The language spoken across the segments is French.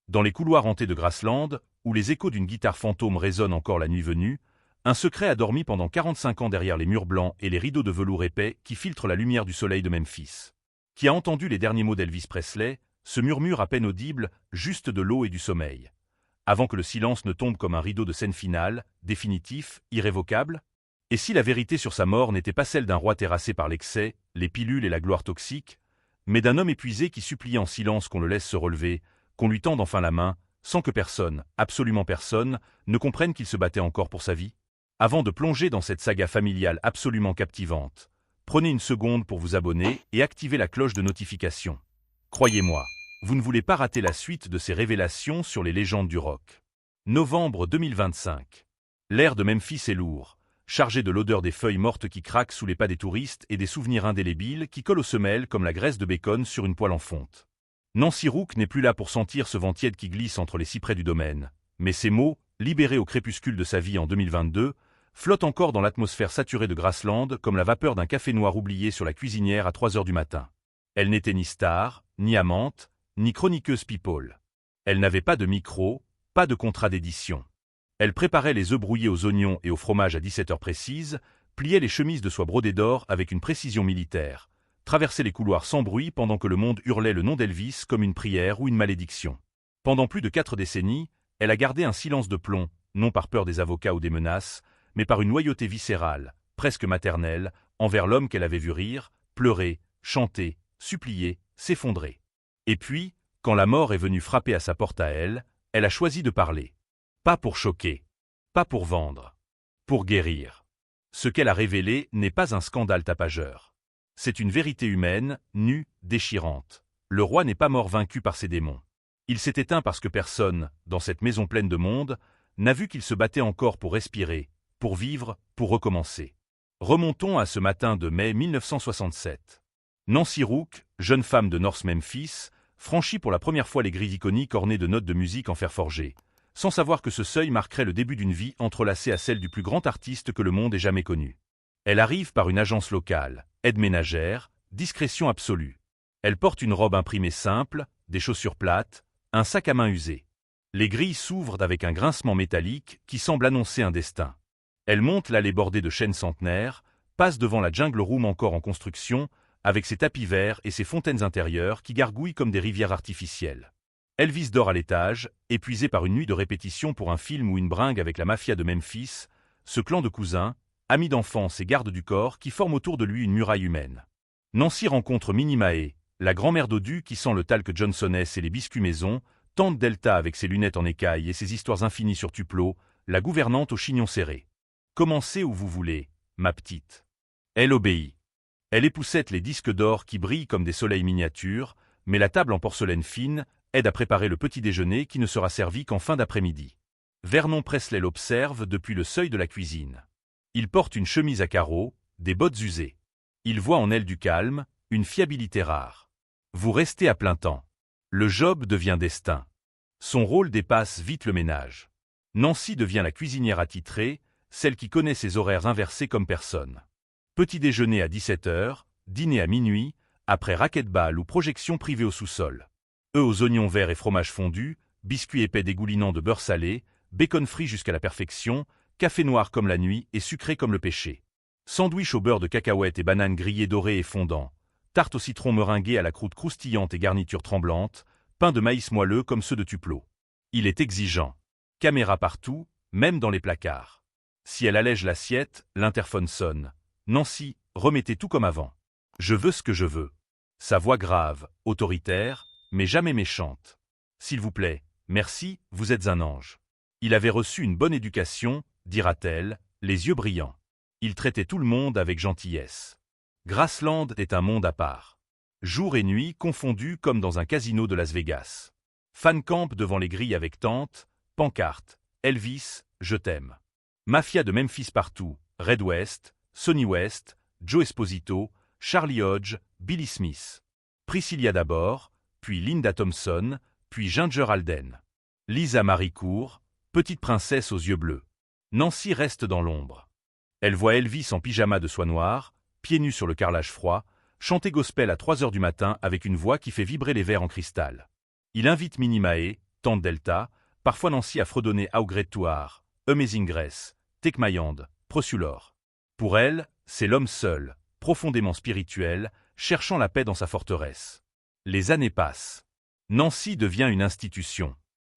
Dans les couloirs hantés de Graceland, où les échos d'une guitare fantôme résonnent encore la nuit venue, un secret a dormi pendant 45 ans derrière les murs blancs et les rideaux de velours épais qui filtrent la lumière du soleil de Memphis. Qui a entendu les derniers mots d'Elvis Presley, ce murmure à peine audible, juste de l'eau et du sommeil. Avant que le silence ne tombe comme un rideau de scène finale, définitif, irrévocable? Et si la vérité sur sa mort n'était pas celle d'un roi terrassé par l'excès, les pilules et la gloire toxique, mais d'un homme épuisé qui suppliait en silence qu'on le laisse se relever, qu'on lui tende enfin la main, sans que personne, absolument personne, ne comprenne qu'il se battait encore pour sa vie? Avant de plonger dans cette saga familiale absolument captivante, prenez une seconde pour vous abonner et activer la cloche de notification. Croyez-moi, vous ne voulez pas rater la suite de ces révélations sur les légendes du rock. Novembre 2025. L'air de Memphis est lourd, chargé de l'odeur des feuilles mortes qui craquent sous les pas des touristes et des souvenirs indélébiles qui collent aux semelles comme la graisse de bacon sur une poêle en fonte. Nancy Rook n'est plus là pour sentir ce vent tiède qui glisse entre les cyprès du domaine, mais ses mots, libérés au crépuscule de sa vie en 2022, flottent encore dans l'atmosphère saturée de Graceland comme la vapeur d'un café noir oublié sur la cuisinière à 3 heures du matin. Elle n'était ni star, ni amante, ni chroniqueuse people. Elle n'avait pas de micro, pas de contrat d'édition. Elle préparait les œufs brouillés aux oignons et au fromage à 17 heures précises, pliait les chemises de soie brodée d'or avec une précision militaire, traversait les couloirs sans bruit pendant que le monde hurlait le nom d'Elvis comme une prière ou une malédiction. Pendant plus de 4 décennies, elle a gardé un silence de plomb, non par peur des avocats ou des menaces, mais par une loyauté viscérale, presque maternelle, envers l'homme qu'elle avait vu rire, pleurer, chanter, supplier, s'effondrer. Et puis, quand la mort est venue frapper à sa porte à elle, elle a choisi de parler. Pas pour choquer, pas pour vendre, pour guérir. Ce qu'elle a révélé n'est pas un scandale tapageur. C'est une vérité humaine, nue, déchirante. Le roi n'est pas mort vaincu par ses démons. Il s'est éteint parce que personne, dans cette maison pleine de monde, n'a vu qu'il se battait encore pour respirer, pour vivre, pour recommencer. Remontons à ce matin de mai 1967. Nancy Rook, jeune femme de North Memphis, franchit pour la première fois les grilles iconiques ornées de notes de musique en fer forgé, sans savoir que ce seuil marquerait le début d'une vie entrelacée à celle du plus grand artiste que le monde ait jamais connu. Elle arrive par une agence locale, aide ménagère, discrétion absolue. Elle porte une robe imprimée simple, des chaussures plates, un sac à main usé. Les grilles s'ouvrent avec un grincement métallique qui semble annoncer un destin. Elle monte l'allée bordée de chênes centenaires, passe devant la Jungle Room encore en construction, avec ses tapis verts et ses fontaines intérieures qui gargouillent comme des rivières artificielles. Elvis dort à l'étage, épuisé par une nuit de répétition pour un film ou une bringue avec la mafia de Memphis, ce clan de cousins, amis d'enfance et gardes du corps qui forment autour de lui une muraille humaine. Nancy rencontre Minnie Mae, la grand-mère dodue qui sent le talc Johnsonès et les biscuits maison, tante Delta avec ses lunettes en écaille et ses histoires infinies sur Tupelo, la gouvernante au chignon serré. Commencez où vous voulez, ma petite. Elle obéit. Elle époussette les disques d'or qui brillent comme des soleils miniatures, mais la table en porcelaine fine aide à préparer le petit déjeuner qui ne sera servi qu'en fin d'après-midi. Vernon Presley l'observe depuis le seuil de la cuisine. Il porte une chemise à carreaux, des bottes usées. Il voit en elle du calme, une fiabilité rare. Vous restez à plein temps. Le job devient destin. Son rôle dépasse vite le ménage. Nancy devient la cuisinière attitrée, celle qui connaît ses horaires inversés comme personne. Petit déjeuner à 17 heures, dîner à minuit, après racquetball ou projection privée au sous-sol. Œufs aux oignons verts et fromage fondu, biscuits épais dégoulinants de beurre salé, bacon frit jusqu'à la perfection, café noir comme la nuit et sucré comme le péché. Sandwich au beurre de cacahuètes et bananes grillées dorées et fondant, tarte au citron meringuée à la croûte croustillante et garniture tremblante, pain de maïs moelleux comme ceux de Tupelo. Il est exigeant. Caméra partout, même dans les placards. Si elle allège l'assiette, l'interphone sonne. Nancy, remettez tout comme avant. Je veux ce que je veux. Sa voix grave, autoritaire, mais jamais méchante. S'il vous plaît, merci, vous êtes un ange. Il avait reçu une bonne éducation, dira-t-elle, les yeux brillants. Il traitait tout le monde avec gentillesse. Graceland est un monde à part. Jour et nuit confondus comme dans un casino de Las Vegas. Fan camp devant les grilles avec tente, pancarte, Elvis, je t'aime. Mafia de Memphis partout, Red West, Sonny West, Joe Esposito, Charlie Hodge, Billy Smith. Priscilla d'abord, puis Linda Thompson, puis Ginger Alden. Lisa Marie Court, petite princesse aux yeux bleus. Nancy reste dans l'ombre. Elle voit Elvis en pyjama de soie noire, pieds nus sur le carrelage froid, chanter gospel à 3 heures du matin avec une voix qui fait vibrer les verres en cristal. Il invite Minnie Mae, tante Delta, parfois Nancy a fredonné Augretuar, Amazing Grace, Take My Hand, Prosulor. Pour elle, c'est l'homme seul, profondément spirituel, cherchant la paix dans sa forteresse. Les années passent. Nancy devient une institution.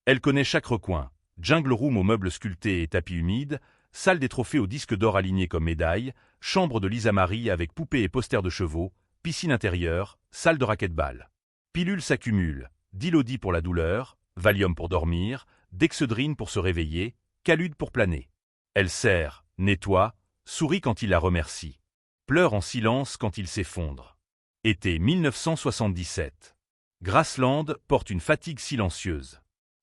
Elle connaît chaque recoin, jungle room aux meubles sculptés et tapis humides, salle des trophées aux disques d'or alignés comme médailles, chambre de Lisa Marie avec poupées et posters de chevaux, piscine intérieure, salle de racquetball. Pilules s'accumulent, Dilodi pour la douleur, Valium pour dormir, Dexedrine pour se réveiller, Calude pour planer. Elle serre, nettoie, sourit quand il la remercie. Pleure en silence quand il s'effondre. Été 1977. Grassland porte une fatigue silencieuse.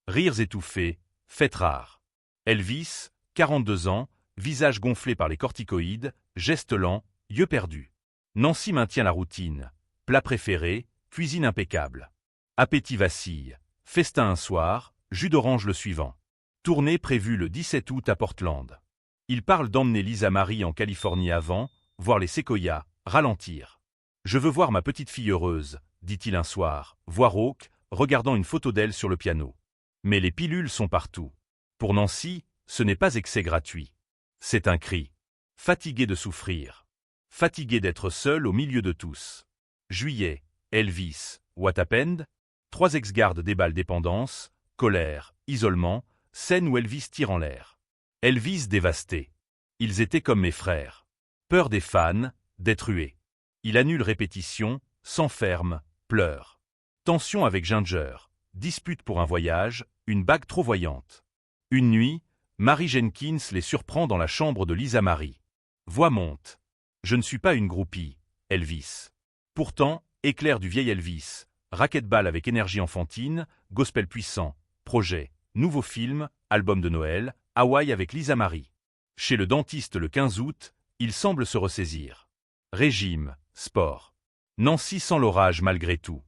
Rires étouffés, fêtes rares. Elvis, 42 ans, visage gonflé par les corticoïdes, gestes lents, yeux perdus. Nancy maintient la routine. Plat préféré, cuisine impeccable. Appétit vacille. Festin un soir, jus d'orange le suivant. Tournée prévue le 17 août à Portland. Il parle d'emmener Lisa Marie en Californie avant, voir les séquoias, ralentir. Je veux voir ma petite fille heureuse, dit-il un soir, voir Hawk, regardant une photo d'elle sur le piano. Mais les pilules sont partout. Pour Nancy, ce n'est pas excès gratuit. C'est un cri. Fatigué de souffrir. Fatigué d'être seul au milieu de tous. Juillet, Elvis, What Happened? 3 ex-gardes déballent dépendance, colère, isolement, scène où Elvis tire en l'air. Elvis dévasté. Ils étaient comme mes frères. Peur des fans, d'être hués. Il annule répétition, s'enferme, pleure. Tension avec Ginger. Dispute pour un voyage, une bague trop voyante. Une nuit, Mary Jenkins les surprend dans la chambre de Lisa Marie. Voix monte. Je ne suis pas une groupie, Elvis. Pourtant, éclair du vieil Elvis, racquetball avec énergie enfantine, gospel puissant, projet, nouveau film, album de Noël, Hawaï avec Lisa Marie. Chez le dentiste le 15 août, il semble se ressaisir. Régime, sport. Nancy sent l'orage malgré tout.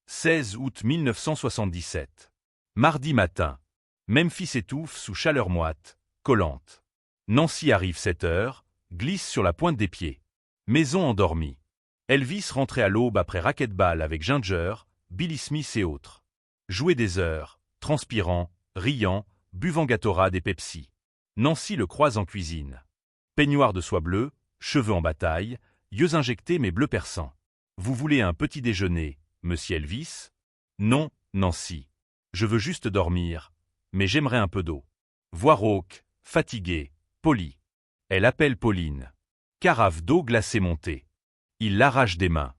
16 août 1977. Mardi matin. Memphis étouffe sous chaleur moite, collante. Nancy arrive 7 heures, glisse sur la pointe des pieds. Maison endormie. Elvis rentrait à l'aube après racquetball avec Ginger, Billy Smith et autres. Jouait des heures, transpirant, riant, buvant Gatorade et Pepsi. Nancy le croise en cuisine. Peignoir de soie bleue, cheveux en bataille, yeux injectés mais bleu perçant. Vous voulez un petit déjeuner, monsieur Elvis? Non, Nancy. Je veux juste dormir, mais j'aimerais un peu d'eau. Voir Hawk, fatigué, poli. Elle appelle Pauline. Carafe d'eau glacée montée. Il l'arrache des mains.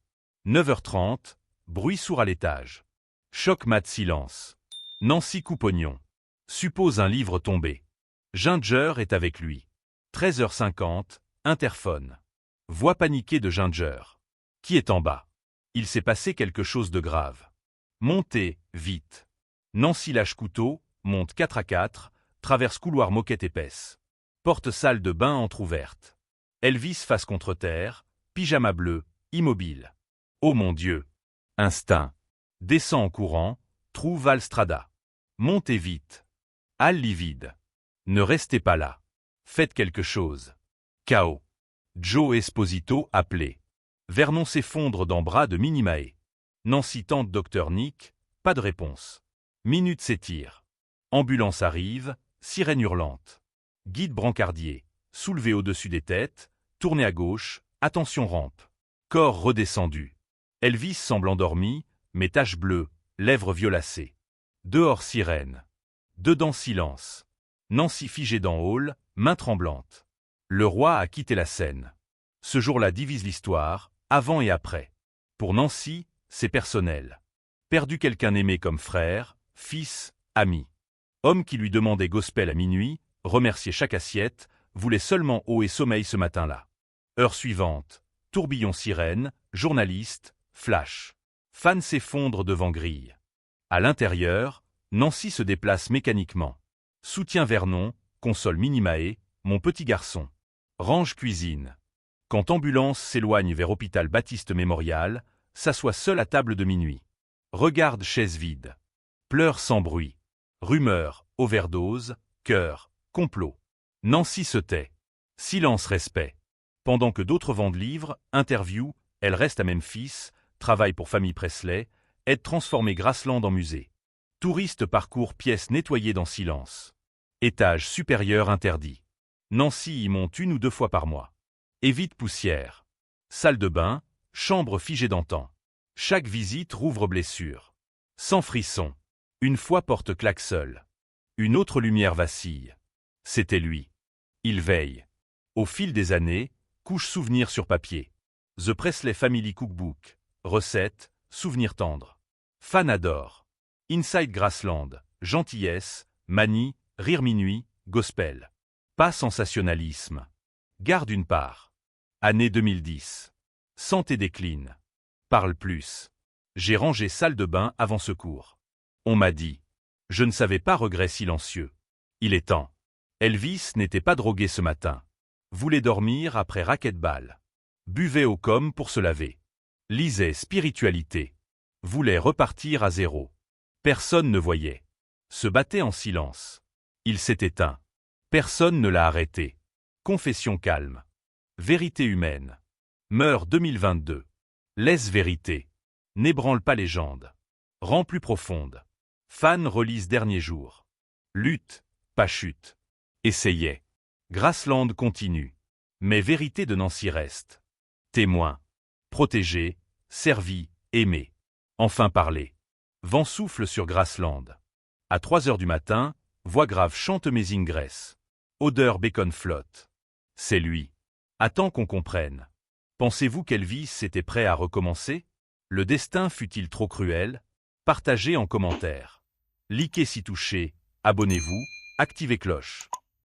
9h30, bruit sourd à l'étage. Choc mat silence. Nancy coupe oignon. Suppose un livre tombé. Ginger est avec lui. 13h50, interphone. Voix paniquée de Ginger. Qui est en bas? Il s'est passé quelque chose de grave. Montez, vite. Nancy lâche couteau, monte 4 à 4, traverse couloir moquette épaisse. Porte salle de bain entr'ouverte. Elvis face contre terre, pyjama bleu, immobile. Oh mon Dieu! Instinct. Descend en courant, trouve Alstrada. Montez vite. Halle livide. Ne restez pas là. Faites quelque chose. Chaos. Joe Esposito appelé. Vernon s'effondre dans bras de Minimae. Nancy tente Dr Nick, pas de réponse. Minute s'étire. Ambulance arrive, sirène hurlante. Guide brancardier, soulevé au-dessus des têtes, tourné à gauche, attention rampe. Corps redescendu. Elvis semble endormi, mais tache bleue, lèvres violacées. Dehors sirène. Dedans silence. Nancy figée dans hall, main tremblante. Le roi a quitté la scène. Ce jour-là divise l'histoire, avant et après. Pour Nancy, c'est personnel. Perdu quelqu'un aimé comme frère, fils, ami. Homme qui lui demandait gospel à minuit, remerciait chaque assiette, voulait seulement eau et sommeil ce matin-là. Heure suivante, tourbillon sirène, journaliste, flash. Fan s'effondre devant grille. À l'intérieur, Nancy se déplace mécaniquement. Soutient Vernon, console Minimae, mon petit garçon. Range cuisine. Quand ambulance s'éloigne vers hôpital Baptiste Mémorial, s'assoit seul à table de minuit. Regarde chaise vide. Pleure sans bruit. Rumeur, overdose, cœur, complot. Nancy se tait. Silence respect. Pendant que d'autres vendent livres, interview, elle reste à Memphis, travaille pour Famille Presley, aide transformer Grassland en musée. Touristes parcourent pièces nettoyées dans silence. Étage supérieur interdit. Nancy y monte 1 ou 2 fois par mois. Évite poussière. Salle de bain, chambre figée d'antan. Chaque visite rouvre blessure. Sans frisson. Une fois porte claque seule. Une autre lumière vacille. C'était lui. Il veille. Au fil des années, couche souvenirs sur papier. The Presley Family Cookbook. Recettes, souvenirs tendres. Fan adore. Inside Grassland, gentillesse, manie, rire minuit, gospel. Pas sensationnalisme. Gare d'une part. Année 2010. Santé décline. Parle plus. J'ai rangé salle de bain avant secours. On m'a dit. Je ne savais pas, regret silencieux. Il est temps. Elvis n'était pas drogué ce matin. Voulait dormir après racquetball. Buvait au com pour se laver. Lisait spiritualité. Voulait repartir à zéro. Personne ne voyait. Se battait en silence. Il s'est éteint. Personne ne l'a arrêté. Confession calme. Vérité humaine. Meurt 2022. Laisse vérité. N'ébranle pas légende. Rend plus profonde. Fan relise dernier jour. Lutte, pas chute. Essayait. Grassland continue. Mais vérité de Nancy reste. Témoin. Protégé, servi, aimé. Enfin parler. Vent souffle sur Grassland. À 3 heures du matin, voix grave chante Amazing Grace. Odeur bacon flotte. C'est lui. Attends qu'on comprenne. Pensez-vous qu'Elvis était prêt à recommencer? Le destin fut-il trop cruel? Partagez en commentaire. Likez si touché, abonnez-vous, activez cloche.